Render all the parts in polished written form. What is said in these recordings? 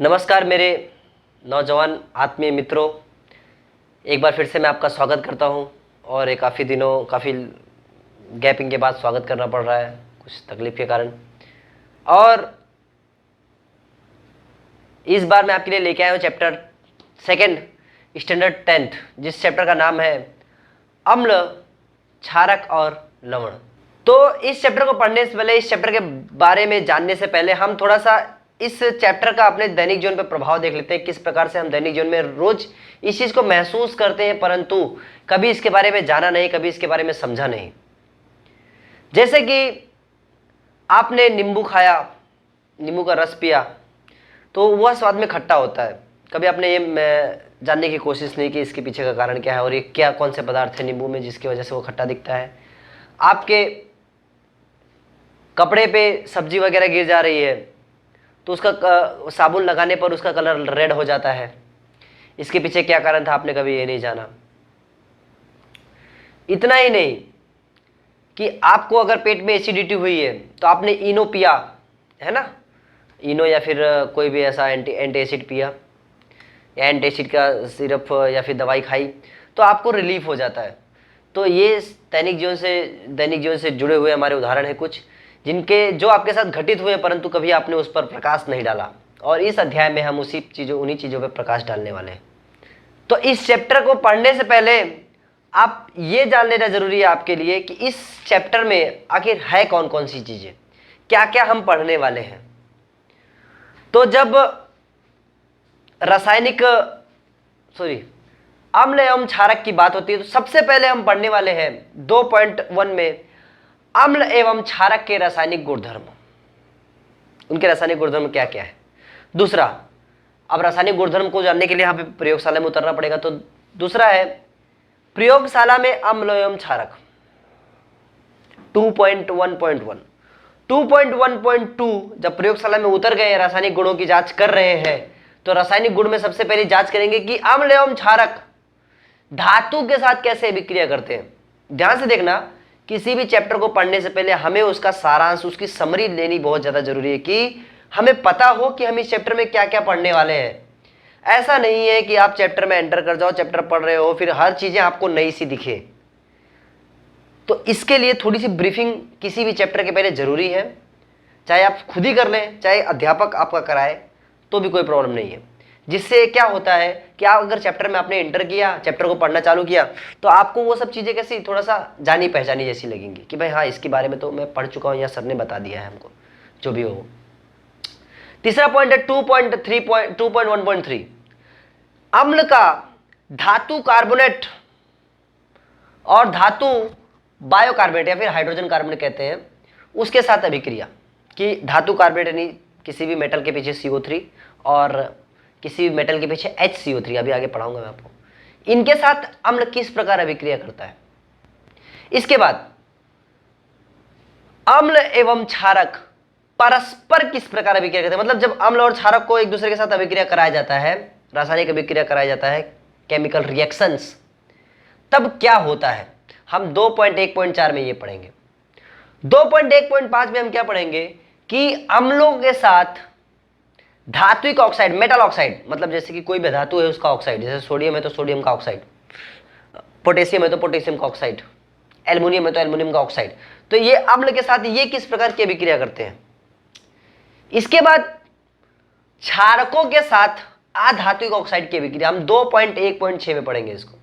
नमस्कार मेरे नौजवान आत्मीय मित्रों, एक बार फिर से मैं आपका स्वागत करता हूं। और ये काफ़ी गैपिंग के बाद स्वागत करना पड़ रहा है कुछ तकलीफ के कारण। और इस बार मैं आपके लिए लेके आया हूं चैप्टर 2 स्टैंडर्ड 10th, जिस चैप्टर का नाम है अम्ल, क्षारक और लवण। तो इस चैप्टर को पढ़ने से पहले, इस चैप्टर के बारे में जानने से पहले हम थोड़ा सा इस चैप्टर का अपने दैनिक जीवन पर प्रभाव देख लेते हैं। किस प्रकार से हम दैनिक जीवन में रोज इस चीज को महसूस करते हैं, परंतु कभी इसके बारे में जाना नहीं, कभी इसके बारे में समझा नहीं। जैसे कि आपने नींबू खाया, नींबू का रस पिया, तो वह स्वाद में खट्टा होता है। कभी आपने ये जानने की कोशिश नहीं की इसके पीछे का कारण क्या है और ये क्या कौन से पदार्थ है नींबू में जिसकी वजह से वो खट्टा दिखता है। आपके कपड़े पे सब्जी वगैरह गिर जा रही है तो उसका साबुन लगाने पर उसका कलर रेड हो जाता है। इसके पीछे क्या कारण था आपने कभी ये नहीं जाना। इतना ही नहीं कि आपको अगर पेट में एसिडिटी हुई है तो आपने इनो पिया है ना, इनो या फिर कोई भी ऐसा एंटी एसिड पिया या एंटी एसिड का सिरप या फिर दवाई खाई तो आपको रिलीफ हो जाता है। तो ये दैनिक जीवन से जुड़े हुए हमारे उदाहरण हैं कुछ, जिनके जो आपके साथ घटित हुए परंतु कभी आपने उस पर प्रकाश नहीं डाला। और इस अध्याय में हम उन्हीं चीज़ों पर प्रकाश डालने वाले हैं। तो इस चैप्टर को पढ़ने से पहले आप ये जान लेना जरूरी है आपके लिए कि इस चैप्टर में आखिर है कौन कौन सी चीज़ें, क्या क्या हम पढ़ने वाले हैं। तो जब अम्ल एवं क्षारक की बात होती है तो सबसे पहले हम पढ़ने वाले हैं 2.1 में अम्ल एवं क्षारक के रासायनिक गुणधर्म। उनके रासायनिक गुणधर्म क्या क्या है। दूसरा, अब रासायनिक गुणधर्म को जानने के लिए यहाँ पे प्रयोगशाला में उतरना पड़ेगा। तो दूसरा है प्रयोगशाला में अम्ल एवं क्षारक 2.1.1। 2.1.2 जब प्रयोगशाला में उतर गए, रासायनिक गुणों की जांच कर रहे हैं, तो रासायनिक गुण में सबसे पहले जांच करेंगे कि अम्ल एवं क्षारक धातु के साथ कैसे अभिक्रिया करते हैं। ध्यान से देखना, किसी भी चैप्टर को पढ़ने से पहले हमें उसका सारांश, उसकी समरी लेनी बहुत ज्यादा जरूरी है कि हमें पता हो कि हम इस चैप्टर में क्या क्या पढ़ने वाले हैं। ऐसा नहीं है कि आप चैप्टर में एंटर कर जाओ, चैप्टर पढ़ रहे हो, फिर हर चीजें आपको नई सी दिखे। तो इसके लिए थोड़ी सी ब्रीफिंग किसी भी चैप्टर के पहले जरूरी है, चाहे आप खुद ही कर लें, चाहे अध्यापक आपका कराए, तो भी कोई प्रॉब्लम नहीं है। जिससे क्या होता है कि आप अगर चैप्टर में आपने एंटर किया, चैप्टर को पढ़ना चालू किया, तो आपको वो सब चीज़ें कैसी थोड़ा सा जानी पहचानी जैसी लगेंगी कि भाई हाँ, इसके बारे में तो मैं पढ़ चुका हूँ या सर ने बता दिया है हमको, जो भी हो। तीसरा पॉइंट है 2.1.3 अम्ल का धातु कार्बोनेट और धातु बायोकार्बोनेट या फिर हाइड्रोजन कार्बोनेट कहते हैं, उसके साथ अभिक्रिया। कि धातु कार्बोनेट यानी किसी भी मेटल के पीछे CO3 और किसी भी मेटल के पीछे HCO3, अभी आगे पढ़ाऊंगा मैं आपको, इनके साथ अम्ल किस प्रकार अभिक्रिया करता है। इसके बाद अम्ल एवं क्षारक परस्पर किस प्रकार अभिक्रिया करते हैं। मतलब जब अम्ल और क्षारक को एक दूसरे के साथ अभिक्रिया कराया जाता है, रासायनिक अभिक्रिया कराया जाता है, केमिकल रिएक्शंस, तब क्या होता है, हम 2.1.4 में ये पढ़ेंगे। 2.1.5 में हम क्या पढ़ेंगे कि अम्लों के साथ धात्विक ऑक्साइड, मेटल ऑक्साइड, मतलब जैसे कि कोई भी धातु है उसका ऑक्साइड, जैसे सोडियम है तो सोडियम का ऑक्साइड, पोटेशियम है तो पोटेशियम का ऑक्साइड, एल्युमिनियम है तो एल्युमिनियम का ऑक्साइड, तो ये अम्ल के साथ ये किस प्रकार की अभिक्रिया करते हैं। इसके बाद क्षारकों के साथ अधात्विक ऑक्साइड की अभिक्रिया हम 2.1.6 में पढ़ेंगे इसको,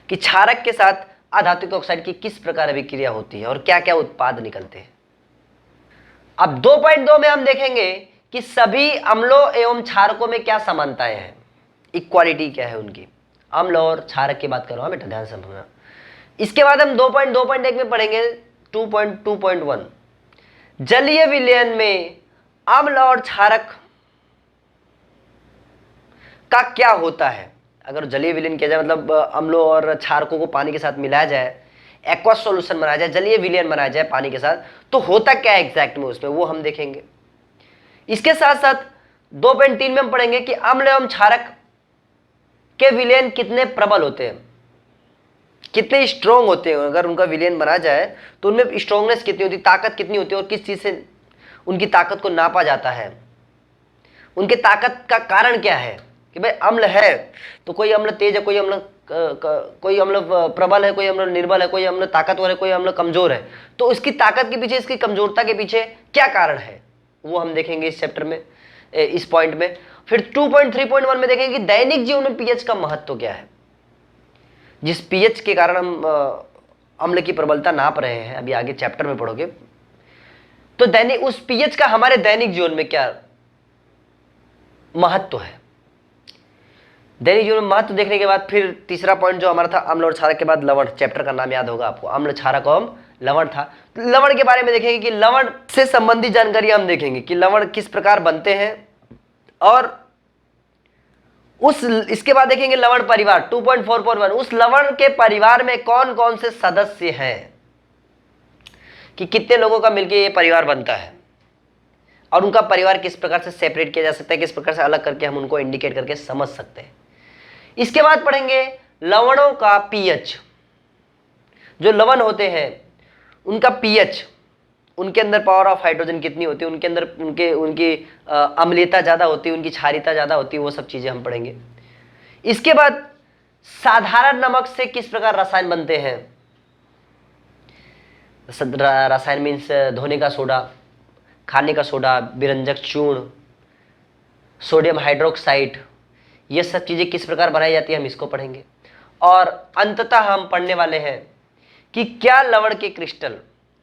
कि क्षारक के साथ अधात्विक ऑक्साइड की किस प्रकार अभिक्रिया होती है और क्या क्या उत्पाद निकलते हैं। अब 2.2 में हम देखेंगे कि सभी अम्लों एवं क्षारकों में क्या समानताएं हैं, इक्वालिटी क्या है उनकी। अम्ल और क्षारक की बात कर रहा हूं बेटा, ध्यान से समझना। इसके बाद हम 2.2.1 में पढ़ेंगे 2.2.1 जलीय विलयन में अम्ल और क्षारक का क्या होता है। अगर जलीय विलयन किया जाए, मतलब अम्लों और क्षारकों को पानी के साथ मिलाया जाए, एक्वस सॉल्यूशन बनाया जाए, जलीय विलयन बनाया जाए पानी के साथ, तो होता क्या है एग्जैक्ट में उसमें, वो हम देखेंगे। इसके साथ साथ 2.3 में हम पढ़ेंगे कि अम्ल एवं क्षारक के विलयन कितने प्रबल होते हैं, कितने स्ट्रोंग होते हैं। अगर उनका विलयन बना जाए तो उनमें स्ट्रोंगनेस कितनी होती है, ताकत कितनी होती है और किस चीज से उनकी ताकत को नापा जाता है। उनके ताकत का कारण क्या है कि भाई अम्ल है तो कोई अम्ल तेज है, कोई अम्ल प्रबल है, कोई अम्ल निर्बल है, कोई अम्ल ताकतवर है, कोई अम्ल कमजोर है। तो उसकी ताकत के पीछे, इसकी कमजोरता के पीछे क्या कारण है वो हम देखेंगे इस चैप्टर में, इस पॉइंट में। फिर 2.3.1 में देखेंगे कि दैनिक जीवन में पीएच का महत्व क्या है, जिस पीएच के कारण हम अम्ल की प्रबलता नाप रहे हैं, अभी आगे चैप्टर में पढ़ोगे। तो दैनिक, उस पीएच का हमारे दैनिक जीवन में क्या महत्व है। दैनिक जीवन में महत्व देखने के बाद फिर तीसरा पॉइंट जो हमारा था अम्ल और क्षारक के बाद लवण, चैप्टर का नाम याद होगा आपको, अम्ल क्षारक और लवण था। लवण के बारे में देखेंगे कि लवण से संबंधित जानकारी हम देखेंगे कि लवण किस प्रकार बनते हैं, और इसके बाद देखेंगे लवण परिवार 2.4.1, उस लवण के परिवार में कौन कौन से सदस्य हैं, कि कितने लोगों का मिलकर ये परिवार बनता है, और उनका परिवार किस प्रकार से सेपरेट किया जा सकता है, किस प्रकार से अलग करके हम उनको इंडिकेट करके समझ सकते हैं। इसके बाद पढ़ेंगे लवणों का पीएच। जो लवण होते हैं उनका पीएच, उनके अंदर पावर ऑफ हाइड्रोजन कितनी होती है, उनके अंदर उनकी अम्लीयता ज़्यादा होती है, उनकी क्षारीयता ज़्यादा होती है, वो सब चीज़ें हम पढ़ेंगे। इसके बाद साधारण नमक से किस प्रकार रसायन बनते हैं। रसायन मीन्स धोने का सोडा, खाने का सोडा, विरंजक चूर्ण, सोडियम हाइड्रोक्साइड, ये सब चीज़ें किस प्रकार बनाई जाती है हम इसको पढ़ेंगे। और अंततः हम पढ़ने वाले हैं कि क्या लवण के क्रिस्टल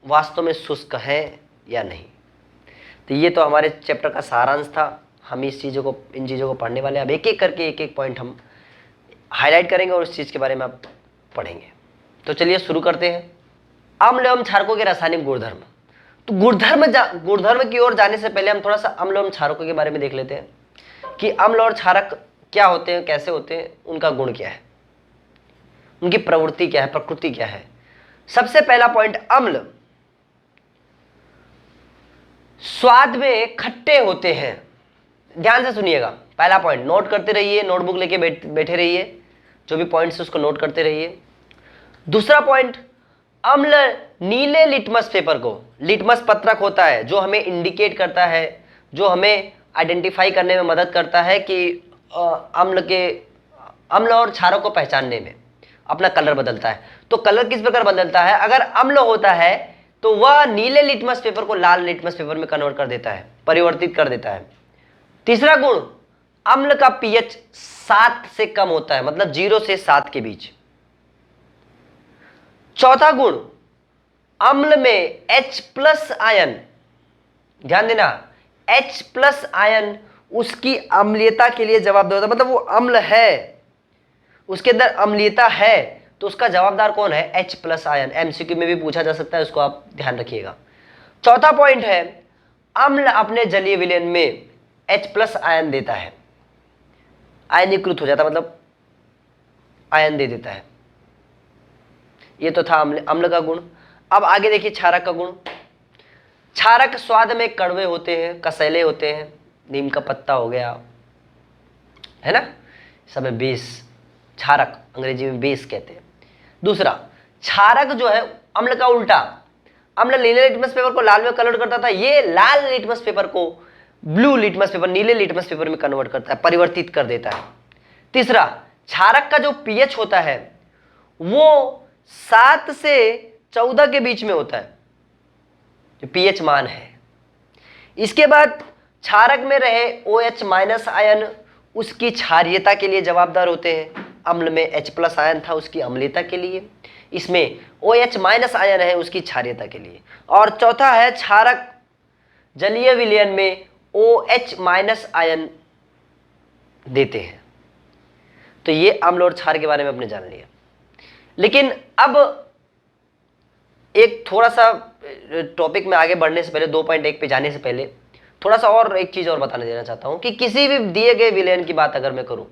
वास्तव में शुष्क है या नहीं। तो ये तो हमारे चैप्टर का सारांश था। हम इन चीज़ों को पढ़ने वाले हैं। अब एक एक करके एक एक पॉइंट हम हाईलाइट करेंगे और उस चीज़ के बारे में आप पढ़ेंगे। तो चलिए शुरू करते हैं। अम्ल एवं क्षारकों के रासायनिक गुणधर्म। तो गुणधर्म की ओर जाने से पहले हम थोड़ा सा अम्ल एवं क्षारकों के बारे में देख लेते हैं कि अम्ल और क्षारक क्या होते हैं, कैसे होते हैं, उनका गुण क्या है, उनकी प्रवृत्ति क्या है, प्रकृति क्या है। सबसे पहला पॉइंट, अम्ल स्वाद में खट्टे होते हैं। ध्यान से सुनिएगा, पहला पॉइंट नोट करते रहिए, नोटबुक लेके बैठे रहिए, जो भी पॉइंट्स उसको नोट करते रहिए। दूसरा पॉइंट, अम्ल नीले लिटमस पेपर को, लिटमस पत्रक होता है जो हमें इंडिकेट करता है, जो हमें आइडेंटिफाई करने में मदद करता है कि अम्ल और क्षारक को पहचानने में अपना कलर बदलता है। तो कलर किस प्रकार बदलता है, अगर अम्ल होता है तो वह नीले लिटमस पेपर को लाल लिटमस पेपर में कन्वर्ट कर देता है, परिवर्तित कर देता है। तीसरा गुण, अम्ल का पीएच 7 से कम होता है, मतलब 0 से 7 के बीच। चौथा गुण, अम्ल में H+ आयन, ध्यान देना, H+ आयन उसकी अम्लीयता के लिए जवाबदार होता है। मतलब वो अम्ल है, उसके अंदर अम्लीयता है, तो उसका जवाबदार कौन है, H+ आयन। एमसीक्यू में भी पूछा जा सकता है, उसको आप ध्यान रखिएगा। चौथा पॉइंट है, अम्ल अपने जलीय विलयन में H+ आयन देता है, आयनीकृत हो जाता है, मतलब आयन दे देता है। ये तो था अम्ल का गुण। अब आगे देखिए क्षारक का गुण। क्षारक स्वाद में कड़वे होते हैं, कसैले होते हैं, नीम का पत्ता हो गया, है ना, सब में बेस, क्षारक अंग्रेजी में बेस कहते हैं। दूसरा, क्षारक जो है अम्ल का उल्टा, अम्ल नीले लिटमस पेपर को लाल में कन्वर्ट करता था, ये लाल लिटमस पेपर को ब्लू लिटमस पेपर, नीले लिटमस पेपर में कन्वर्ट करता है, परिवर्तित कर देता है। तीसरा, क्षारक का जो पीएच होता है वो 7 से 14 के बीच में होता है, जो पीएच मान है। इसके बाद क्षारक में रहे OH- आयन उसकी क्षारीयता के लिए जवाबदार होते हैं। अम्ल में H+ आयन था उसकी अम्लीयता के लिए, इसमें OH- आयन है उसकी क्षारीयता के लिए। और चौथा है, क्षारक जलीय विलयन में OH- आयन देते हैं। तो ये अम्ल और क्षार के बारे में आपने जान लिया। लेकिन अब एक थोड़ा सा टॉपिक में आगे बढ़ने से पहले, 2.1 पे जाने से पहले थोड़ा सा और एक चीज और बताने देना चाहता हूं कि किसी भी दिए गए विलयन की बात अगर मैं करूं,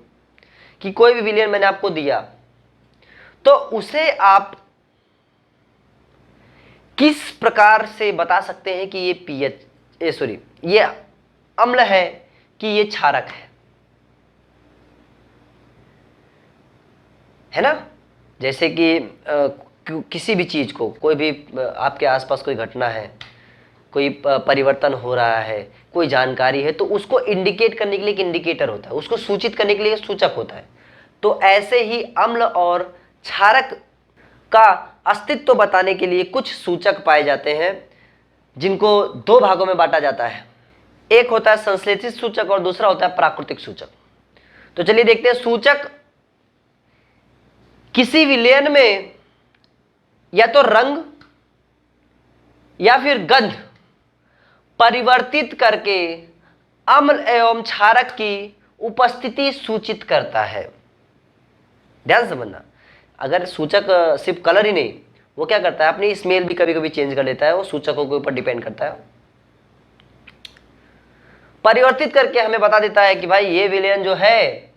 कि कोई भी विलयन मैंने आपको दिया, तो उसे आप किस प्रकार से बता सकते हैं कि ये ये अम्ल है कि ये क्षारक है ना। जैसे कि किसी भी चीज को, कोई भी आपके आसपास कोई घटना है, कोई परिवर्तन हो रहा है, कोई जानकारी है, तो उसको इंडिकेट करने के लिए एक इंडिकेटर होता है, उसको सूचित करने के लिए एक सूचक होता है। तो ऐसे ही अम्ल और क्षारक का अस्तित्व बताने के लिए कुछ सूचक पाए जाते हैं, जिनको दो भागों में बांटा जाता है। एक होता है संश्लेषित सूचक और दूसरा होता है प्राकृतिक सूचक। तो चलिए देखते हैं, सूचक किसी विलयन में या तो रंग या फिर गंध परिवर्तित करके अम्ल एवं क्षारक की उपस्थिति सूचित करता है। ध्यान समझना, अगर सूचक सिर्फ कलर ही नहीं, वो क्या करता है, अपनी स्मेल भी कभी कभी चेंज कर लेता है, वो सूचकों के ऊपर डिपेंड करता है। परिवर्तित करके हमें बता देता है कि भाई ये विलयन जो है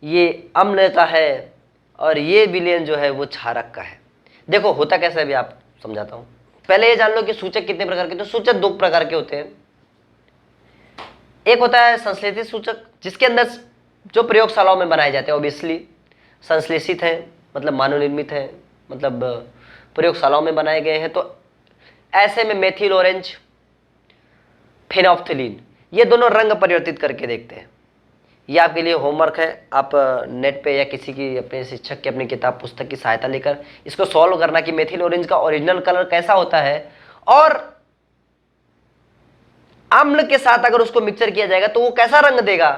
ये अम्ल का है और ये विलयन जो है वो क्षारक का है। देखो होता कैसा है भी आप समझाता हूं। पहले ये जान लो कि सूचक कितने प्रकार के, तो सूचक दो प्रकार के होते हैं। एक होता है संश्लेषित सूचक, जिसके अंदर जो प्रयोगशालाओं में बनाए जाते हैं, ऑब्वियसली संश्लेषित है मतलब मानव निर्मित है, मतलब प्रयोगशालाओं में बनाए गए हैं। तो ऐसे में मेथिल ऑरेंज, फेनोल्फथलीन, ये दोनों रंग परिवर्तित करके देखते हैं। ये आपके लिए होमवर्क है, आप नेट पे या किसी की अपने शिक्षक की अपनी किताब पुस्तक की सहायता लेकर इसको सॉल्व करना कि मेथिल ऑरेंज का ओरिजिनल कलर कैसा होता है और अम्ल के साथ अगर उसको मिक्सचर किया जाएगा तो वो कैसा रंग देगा,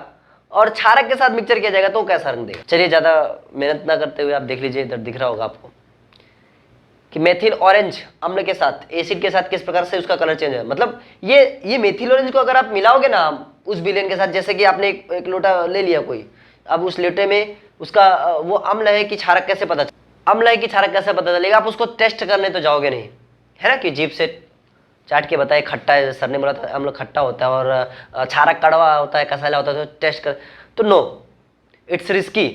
और क्षारक के साथ मिक्सचर किया जाएगा तो वो कैसा रंग देगा। चलिए ज़्यादा मेहनत ना करते हुए आप देख लीजिए, इधर दिख रहा होगा आपको कि मेथिल ऑरेंज अम्ल के साथ, एसिड के साथ किस प्रकार से उसका कलर चेंज है। मतलब ये मेथिल ऑरेंज को अगर आप मिलाओगे ना उस विलेन के साथ, जैसे कि आपने एक लोटा ले लिया कोई, अब उस लोटे में उसका वो अम्ल है कि क्षारक कैसे पता अम्ल है कि क्षारक कैसे पता चलेगा। आप उसको टेस्ट करने तो जाओगे नहीं, है ना, कि जीभ से चाट के बताए खट्टा है, सर ने बोला था अम्ल खट्टा होता है और क्षारक कड़वा होता है, कसैला होता है, तो टेस्ट कर, तो नो, इट्स रिस्की,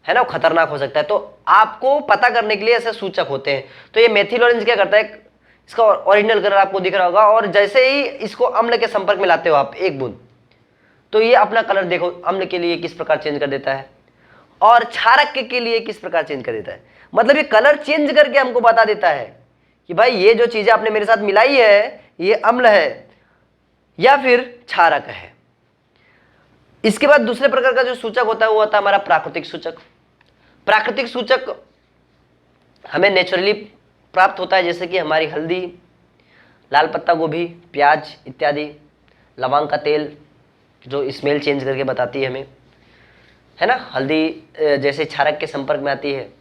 है ना, खतरनाक हो सकता है। तो आपको पता करने के लिए ऐसे सूचक होते हैं। तो ये मेथिल ऑरेंज क्या करता है, इसका ओरिजिनल कलर आपको दिख रहा होगा, और जैसे ही इसको अम्ल के संपर्क में लाते हो आप एक बूंद, तो ये अपना कलर देखो अम्ल के लिए किस प्रकार चेंज कर देता है और क्षारक के लिए किस प्रकार चेंज कर देता है। मतलब ये कलर चेंज करके हमको बता देता है कि भाई ये जो चीजें आपने मेरे साथ मिलाई है ये अम्ल है या फिर क्षारक है। इसके बाद दूसरे प्रकार का जो सूचक होता है वो होता है हमारा प्राकृतिक सूचक। प्राकृतिक सूचक हमें नेचुरली प्राप्त होता है, जैसे कि हमारी हल्दी, लाल पत्ता गोभी, प्याज इत्यादि, लवंग का तेल जो स्मेल चेंज करके बताती है हमें, है ना। हल्दी जैसे क्षारक के संपर्क में आती है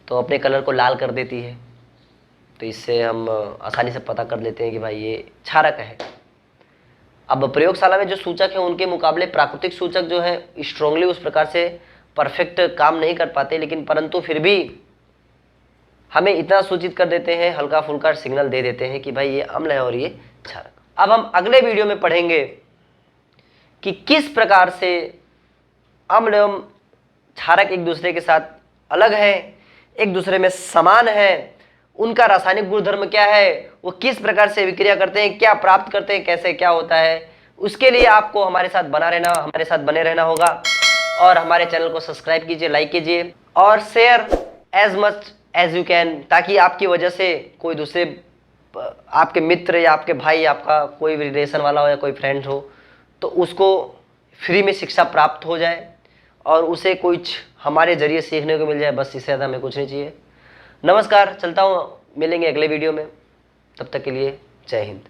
तो अपने कलर को लाल कर देती है, तो इससे हम आसानी से पता कर लेते हैं कि भाई ये क्षारक है। अब प्रयोगशाला में जो सूचक है उनके मुकाबले प्राकृतिक सूचक जो है स्ट्रांगली उस प्रकार से परफेक्ट काम नहीं कर पाते, लेकिन परंतु फिर भी हमें इतना सूचित कर देते हैं, हल्का फुल्का सिग्नल दे देते हैं कि भाई ये अम्ल है और ये क्षारक। अब हम अगले वीडियो में पढ़ेंगे कि किस प्रकार से अम्ल एवं क्षारक एक दूसरे के साथ अलग है, एक दूसरे में समान है, उनका रासायनिक गुणधर्म क्या है, वो किस प्रकार से विक्रिया करते हैं, क्या प्राप्त करते हैं, कैसे क्या होता है। उसके लिए आपको हमारे साथ बने रहना होगा, और हमारे चैनल को सब्सक्राइब कीजिए, लाइक कीजिए और share as much as you can, ताकि आपकी वजह से कोई दूसरे आपके मित्र या आपके भाई, आपका कोई भी रिलेशन वाला हो या कोई फ्रेंड हो, तो उसको फ्री में शिक्षा प्राप्त हो जाए और उसे कुछ हमारे जरिए सीखने को मिल जाए। बस इससे ज़्यादा हमें कुछ नहीं चाहिए। नमस्कार, चलता हूँ, मिलेंगे अगले वीडियो में, तब तक के लिए जय हिंद।